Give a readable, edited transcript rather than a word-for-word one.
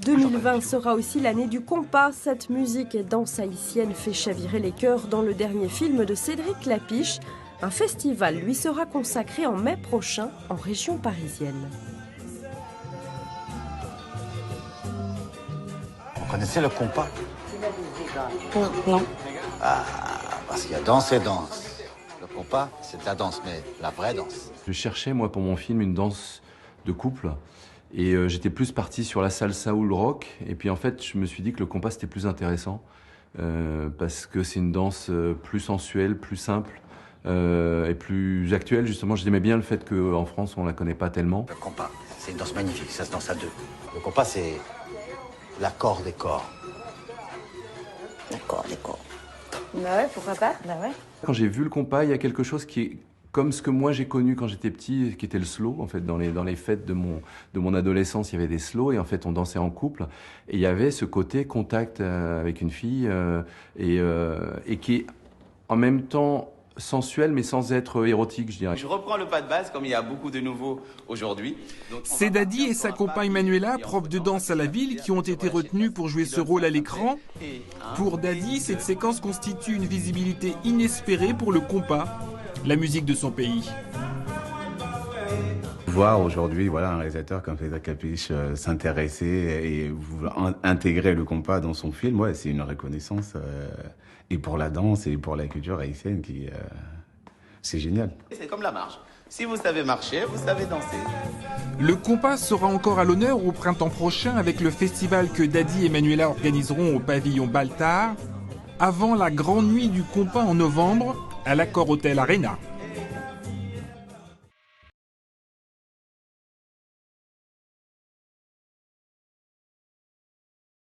2020 sera aussi l'année du compas. Cette musique et danse haïtienne fait chavirer les cœurs dans le dernier film de Cédric Lapiche. Un festival lui sera consacré en mai prochain en région parisienne. Vous connaissez le compas? Non. Ah, parce qu'il y a danse et danse. Le compas, c'est de la danse, mais la vraie danse. Je cherchais, moi, pour mon film, une danse de couple. Et j'étais plus parti sur la salsa ou le rock. Et puis en fait, je me suis dit que le compas c'était plus intéressant parce que c'est une danse plus sensuelle, plus simple et plus actuelle. Justement, j'aimais bien le fait qu'en France, on la connaît pas tellement. Le compas, c'est une danse magnifique, ça se danse à deux. Le compas, c'est l'accord des corps. D'accord, d'accord. Bah ouais, pourquoi pas? Bah ouais. Quand j'ai vu le compas, il y a quelque chose qui est comme ce que moi j'ai connu quand j'étais petit, qui était le slow. En fait, dans les fêtes de mon adolescence, il y avait des slows et en fait, on dansait en couple. Et il y avait ce côté contact avec une fille et qui est en même temps sensuel, mais sans être érotique, je dirais. Je reprends le pas de base, comme il y a beaucoup de nouveaux aujourd'hui. C'est Dadi et sa compagne Manuela, prof de danse à la ville, qui ont été retenus pour jouer ce rôle à l'écran. Pour Dadi, cette séquence constitue une visibilité inespérée pour le compas, la musique de son pays. Voir aujourd'hui un réalisateur comme Cédric Lapiche s'intéresser et vouloir intégrer le compas dans son film, c'est une reconnaissance et pour la danse et pour la culture haïtienne c'est génial. C'est comme la marche. Si vous savez marcher, vous savez danser. Le compas sera encore à l'honneur au printemps prochain avec le festival que Dadi et Manuela organiseront au pavillon Baltard, avant la grande nuit du compas en novembre à l'Accor Hotel Arena.